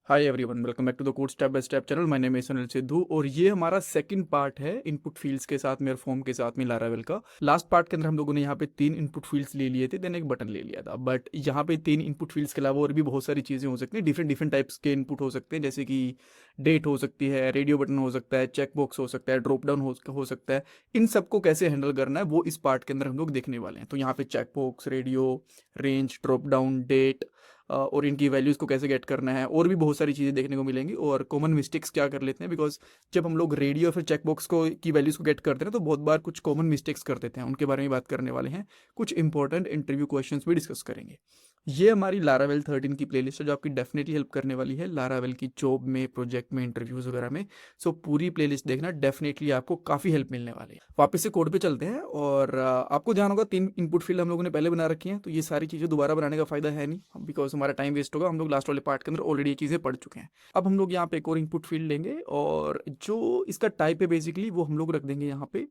Hi everyone, welcome back to the code step by step channel. My name is Sunil Sidhu और ये हमारा second part है input fields के साथ मेरे फॉर्म के साथ में लारावेल का। लास्ट पार्ट के अंदर हम लोगों ने यहाँ पे 3 इनपुट फील्ड्स ले लिए थे, देन एक बटन ले लिया था। बट यहाँ पे 3 इनपुट फील्ड्स के अलावा और भी बहुत सारी चीज़ें हो सकती हैं। डिफरेंट डिफरेंट टाइप्स के इनपुट हो सकते हैं, जैसे कि डेट हो सकती है, रेडियो बटन हो सकता है, चेक बॉक्स हो सकता है, ड्रॉप डाउन हो सकता है। इन सबको कैसे हैंडल करना है वो इस पार्ट के अंदर हम लोग देखने वाले हैं। तो यहाँ पे check box, radio, range, drop down, date और इनकी वैल्यूज़ को कैसे गेट करना है, और भी बहुत सारी चीज़ें देखने को मिलेंगी। और कॉमन मिस्टेक्स क्या कर लेते हैं, बिकॉज जब हम लोग रेडियो फिर चेकबॉक्स को की वैल्यूज़ को गेट करते हैं तो बहुत बार कुछ कॉमन मिस्टेक्स कर देते हैं, उनके बारे में बात करने वाले हैं। कुछ इंपॉर्टेंट इंटरव्यू क्वेश्चंस भी डिस्कस करेंगे। ये हमारी लारावेल 13 की प्लेलिस्ट है जो आपकी डेफिनेटली हेल्प करने वाली है लारावेल की जॉब में, प्रोजेक्ट में, इंटरव्यूज़ वगैरह में। सो पूरी प्लेलिस्ट देखना, डेफिनेटली आपको काफ़ी हेल्प मिलने वाली है। वापस से कोड पे चलते हैं और आपको ध्यान होगा 3 इनपुट फील्ड हम लोगों ने पहले बना रखी हैं, तो ये सारी चीज़ें दोबारा बनाने का फायदा है नहीं, बिकॉज हमारा टाइम वेस्ट होगा। हम लोग लास्ट वाले पार्ट के अंदर ऑलरेडी ये चीज़ें पढ़ चुके हैं। अब हम लोग यहाँ पे एक और इनपुट फील्ड लेंगे और जो इसका टाइप है बेसिकली वो हम लोग रख देंगे यहाँ पे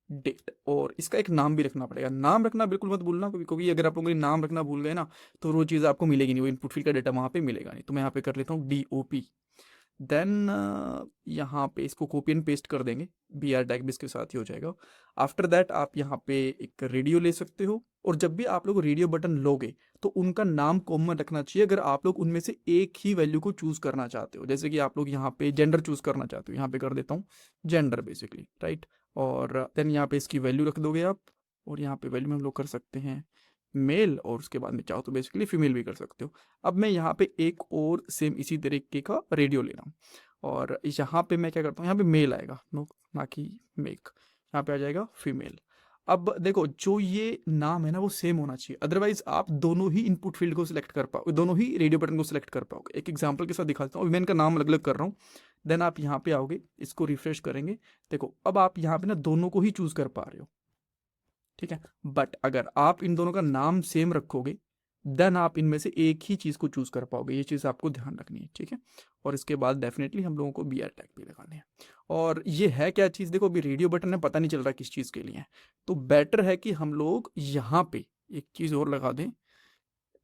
डेट। और इसका एक नाम भी रखना पड़ेगा। नाम रखना बिल्कुल मत भूलना, क्योंकि अगर आप लोग नाम रखना भूल गए ना तो वो चीज़ आपको मिलेगी नहीं, वो इनपुट फील्ड का डेटा वहाँ पे मिलेगा नहीं। तो मैं यहाँ पे कर लेता हूँ DOP। देन यहाँ पे इसको कॉपी एंड पेस्ट कर देंगे, BR टैग भी इसके साथ ही हो जाएगा। आफ्टर दैट आप यहाँ पे एक रेडियो ले सकते हो, और जब भी आप लोग रेडियो बटन लोगे तो उनका नाम कॉमन रखना चाहिए अगर आप लोग उनमें से एक ही वैल्यू को चूज करना चाहते हो। जैसे कि आप लोग यहाँ पे जेंडर चूज करना चाहते हो, यहाँ पे कर देता हूँ जेंडर बेसिकली, राइट। और देन यहाँ पे इसकी वैल्यू रख दोगे आप, और यहाँ पे वैल्यू में हम लोग कर सकते हैं मेल, और उसके बाद में चाहो तो बेसिकली फीमेल भी कर सकते हो। अब मैं यहाँ पे एक और सेम इसी तरीके का रेडियो ले रहा हूँ, और यहाँ पे मैं क्या करता हूँ, यहाँ पे मेल आएगा, नो ना कि मेक, यहाँ पे आ जाएगा फीमेल। अब देखो, जो ये नाम है ना वो सेम होना चाहिए, अदरवाइज आप दोनों ही इनपुट फील्ड को सिलेक्ट कर पाओगे, दोनों ही रेडियो बटन को सिलेक्ट कर पाओगे। एक एग्जांपल के साथ दिखाता हूँ, मैं इनका नाम अलग अलग कर रहा हूँ। देन आप यहाँ पे आओगे, इसको रिफ्रेश करेंगे, देखो अब आप यहाँ पे ना दोनों को ही चूज कर पा रहे हो, ठीक है। बट अगर आप इन दोनों का नाम सेम रखोगे देन आप इनमें से एक ही चीज़ को चूज कर पाओगे। ये चीज़ आपको ध्यान रखनी है, ठीक है। और इसके बाद डेफिनेटली हम लोगों को BR टैग भी लगाने हैं। और ये है क्या चीज़, देखो अभी रेडियो बटन है, पता नहीं चल रहा किस चीज़ के लिए है, तो बेटर है कि हम लोग यहाँ पे एक चीज़ और लगा दें,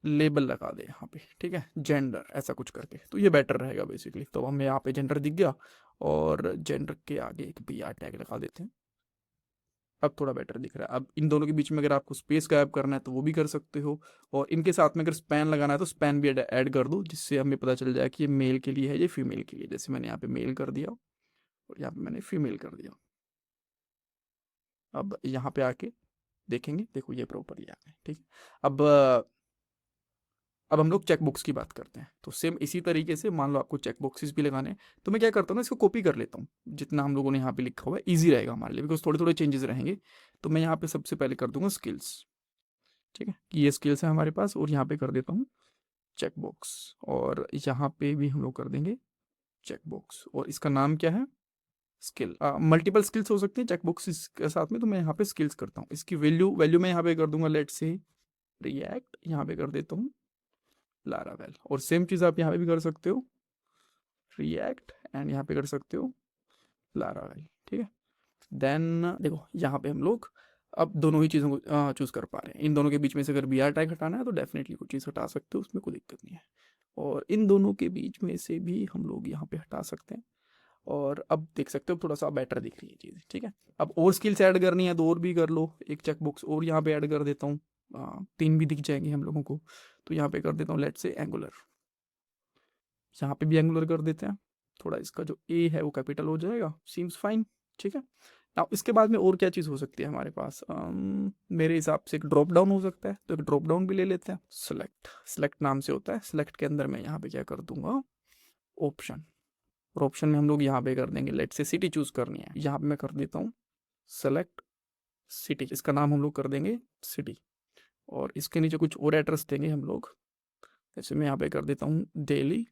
लेबल लगा दें यहाँ पे, ठीक है, जेंडर ऐसा कुछ करके, तो ये बेटर रहेगा बेसिकली। तो हमें यहाँ पे जेंडर दिख गया, और जेंडर के आगे एक BR टैग लगा देते हैं। अब थोड़ा बेटर दिख रहा है। अब इन दोनों के बीच में अगर आपको स्पेस गायब करना है तो वो भी कर सकते हो, और इनके साथ में अगर स्पैन लगाना है तो स्पैन भी ऐड कर दो, जिससे हमें पता चल जाए कि ये मेल के लिए है, ये फीमेल के लिए। जैसे मैंने यहाँ पे मेल कर दिया और यहाँ पे मैंने फीमेल कर दिया। अब यहाँ पे आके देखेंगे, देखो ये प्रॉपरली आ गए, ठीक है। अब अब हम लोग चेक बुक्स की बात करते हैं। तो सेम इसी तरीके से मान लो आपको चेक बॉक्सेस भी लगाने हैं, तो मैं क्या करता हूँ ना, इसको कॉपी कर लेता हूँ, जितना हम लोगों ने यहाँ पे लिखा हुआ है ईजी रहेगा हमारे लिए, बिकॉज थोड़े थोड़े चेंजेस रहेंगे। तो मैं यहाँ पे सबसे पहले कर दूंगा स्किल्स, ठीक है, कि ये स्किल्स है हमारे पास, और यहाँ पे कर देता हूँ चेक बॉक्स, और यहाँ पे भी हम लोग कर देंगे चेक बॉक्स, और इसका नाम क्या है, स्किल। मल्टीपल स्किल्स हो सकती हैं चेक बॉक्स के साथ में, तो मैं यहाँ पे स्किल्स करता हूँ। इसकी वैल्यू वैल्यू मैं यहाँ पे कर दूंगा, लेट से रिएक्ट, यहाँ पे कर देता हूँ लारावेल। और सेम चीज़ आप यहाँ पे भी कर सकते हो, रिएक्ट, एंड यहाँ पे कर सकते हो लारावेल, ठीक है। देन देखो यहाँ पे हम लोग अब दोनों ही चीज़ों को चूज़ कर पा रहे हैं। इन दोनों के बीच में से अगर BR टैग हटाना है तो डेफिनेटली कोई चीज़ हटा सकते हो, उसमें कोई दिक्कत नहीं है। और इन दोनों के बीच में से भी हम लोग यहाँ पे हटा सकते हैं। और अब देख सकते हो थोड़ा सा बेटर दिख रही है चीज़, ठीक है। अब और स्किल्स ऐड करनी है तो और भी कर लो, एक चेक बॉक्स और यहाँ पे ऐड कर देता हूँ, 3 भी दिख जाएंगे हम लोगों को। तो यहाँ पे कर देता हूँ लेट से एंगुलर, यहाँ पे भी एंगुलर कर देते हैं, थोड़ा इसका जो ए है वो कैपिटल हो जाएगा, सीम्स फाइन, ठीक है। अब इसके बाद में और क्या चीज़ हो सकती है हमारे पास, मेरे हिसाब से एक ड्रॉप डाउन हो सकता है, तो एक ड्रॉप डाउन भी ले लेते हैं। सेलेक्ट, सेलेक्ट नाम से होता है। सेलेक्ट के अंदर मैं यहाँ पे क्या कर दूंगा, ऑप्शन, और ऑप्शन में हम लोग यहाँ पे कर देंगे लेट से सिटी चूज करनी है, यहाँ पे मैं कर देता हूँ सेलेक्ट सिटी, इसका नाम हम लोग कर देंगे सिटी। और इसके नीचे कुछ और एड्रेस देंगे हम लोग, जैसे मैं यहाँ पे कर देता हूँ दिल्ली,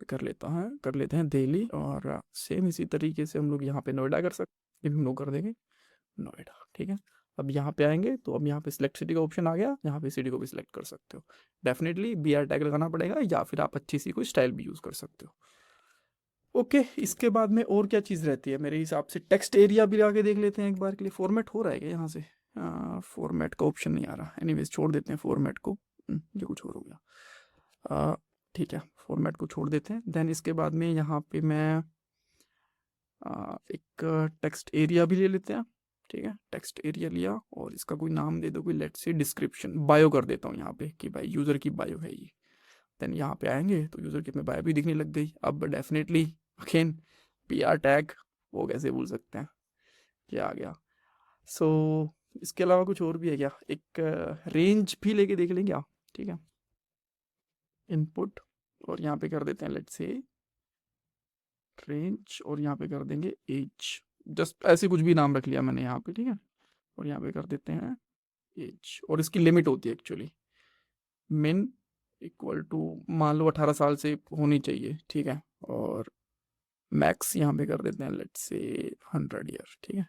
कर लेते हैं दिल्ली। और सेम इसी तरीके से हम लोग यहाँ पे नोएडा कर सकते, ये भी हम लोग कर देंगे नोएडा, ठीक है। अब यहाँ पे आएंगे तो अब यहाँ पे सिलेक्ट सिटी का ऑप्शन आ गया, यहाँ पे सिटी को भी सिलेक्ट कर सकते हो। डेफिनेटली BR टैग लगाना पड़ेगा, या फिर आप अच्छी सी कोई स्टाइल भी यूज़ कर सकते हो। ओके, इसके बाद में और क्या चीज़ रहती है मेरे हिसाब से, टेक्स्ट एरिया भी आके देख लेते हैं एक बार के लिए। फॉर्मेट हो रहा है क्या यहाँ से, फॉर्मेट का ऑप्शन नहीं आ रहा, एनीवेज छोड़ देते हैं फॉर्मेट को, ये कुछ और हो गया। ठीक है, फॉर्मेट को छोड़ देते हैं। देन इसके बाद में यहाँ पे मैं एक टेक्स्ट एरिया भी ले लेते हैं, ठीक है। टेक्स्ट एरिया लिया और इसका कोई नाम दे दो, कोई लेट्स से डिस्क्रिप्शन, बायो कर देता हूँ यहाँ पे कि भाई यूज़र की बायो है ये। देन यहाँ पे आएंगे तो यूज़र की अपनी बायो भी दिखने लग गई। अब डेफिनेटली अगेन PR टैग, वो कैसे भूल सकते हैं, क्या आ गया। सो इसके अलावा कुछ और भी है क्या, एक रेंज भी लेके देख लेंगे क्या, ठीक है। इनपुट और यहाँ पे कर देते हैं लेट्स से रेंज और यहाँ पे कर देंगे एज, जस्ट ऐसे कुछ भी नाम रख लिया मैंने यहाँ पे, ठीक है। और यहाँ पे कर देते हैं एज और इसकी लिमिट होती है एक्चुअली मिन इक्वल टू मान लो 18 साल से होनी चाहिए, ठीक है। और मैक्स यहाँ पे कर देते हैं लेट्स से 100 ईयर, ठीक है।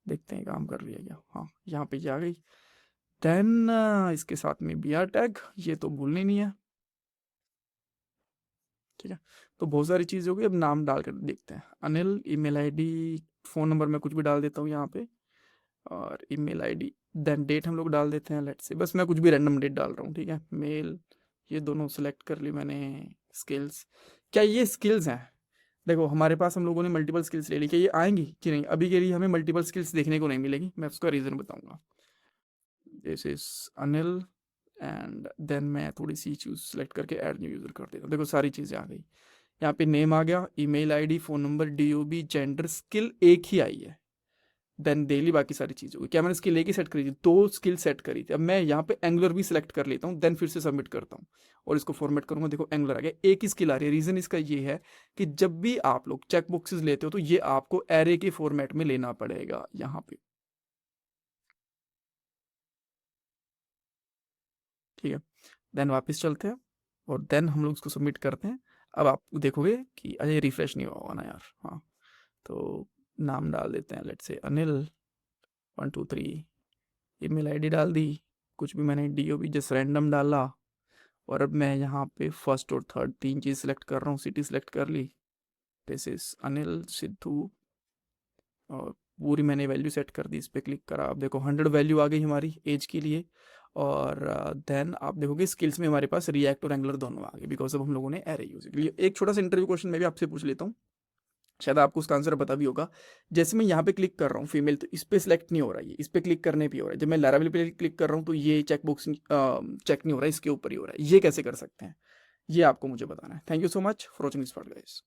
देखते हैं काम कर रही है क्या, हाँ यहाँ पे आ गई। देन इसके साथ में BR टैग, ये तो भूलने नहीं है, ठीक है। तो बहुत सारी चीज़ हो गई, अब नाम डाल कर देखते हैं। Anil, email ID, phone number मैं कुछ भी डाल देता हूँ यहाँ पे, और ईमेल आईडी। देन डेट हम लोग डाल देते हैं लेट्स से, बस मैं कुछ भी रैंडम डेट डाल रहा हूँ, ठीक है। मेल, ये दोनों सेलेक्ट कर ली मैंने। स्किल्स, क्या ये स्किल्स हैं? देखो हमारे पास हम लोगों ने मल्टीपल स्किल्स ले ली, क्या ये आएंगी कि नहीं? अभी के लिए हमें मल्टीपल स्किल्स देखने को नहीं मिलेगी, मैं उसका रीज़न बताऊंगा। This is Anil and then मैं थोड़ी सी चीज़ सेलेक्ट करके ऐड न्यू यूज़र कर देता हूँ। देखो सारी चीज़ें आ गई, यहाँ पे नेम आ गया, email ID, phone number, DOB, gender, skill एक ही आई है। देन डेली बाकी सारी चीज़ होगी। क्या मैंने स्किल एक ही सेट करी थी? 2 स्किल सेट करी थी। अब मैं यहाँ पे एंगुलर भी सिलेक्ट कर लेता हूँ, देन फिर से सबमिट करता हूँ और इसको फॉर्मेट करूँगा। देखो एंगुलर आ गया, एक ही स्किल आ रही है। रीज़न इसका ये है कि जब भी आप लोग चेक बॉक्सेस लेते हो तो ये आपको एरे के फॉर्मेट में लेना पड़ेगा यहाँ पे, ठीक है। देन वापस चलते हैं और देन हम लोग इसको सबमिट करते हैं। अब आप देखोगे कि अजय रिफ्रेश नहीं हुआ ना यार, हाँ। तो नाम डाल देते हैं let's say Anil 123, email ID डाल दी, कुछ भी मैंने DOB जस्ट रैंडम डाला। और अब मैं यहाँ पे फर्स्ट और थर्ड तीन चीज़ सेलेक्ट कर रहा हूँ, सिटी सेलेक्ट कर ली, दिस इज अनिल सिद्धू, और पूरी मैंने वैल्यू सेट कर दी। इस पर क्लिक करा, अब देखो 100 वैल्यू आ गई हमारी एज के लिए। और देन आप देखोगे स्किल्स में हमारे पास रिएक्ट और एंगुलर दोनों आ गए, बिकॉज अब हम लोगों ने एरे यूज किया। एक छोटा सा इंटरव्यू क्वेश्चन मैं भी आपसे पूछ लेता हूँ, शायद आपको उसका आंसर पता भी होगा। जैसे मैं यहाँ पे क्लिक कर रहा हूँ फीमेल, तो इस पे सिलेक्ट नहीं हो रहा है, इस पे क्लिक करने पे हो रहा है। जब मैं लैरावेल पे क्लिक कर रहा हूँ तो ये चेक बॉक्स चेक नहीं हो रहा है, इसके ऊपर ही हो रहा है। ये कैसे कर सकते हैं, ये आपको मुझे बताना है। Thank you so much for watching this part guys.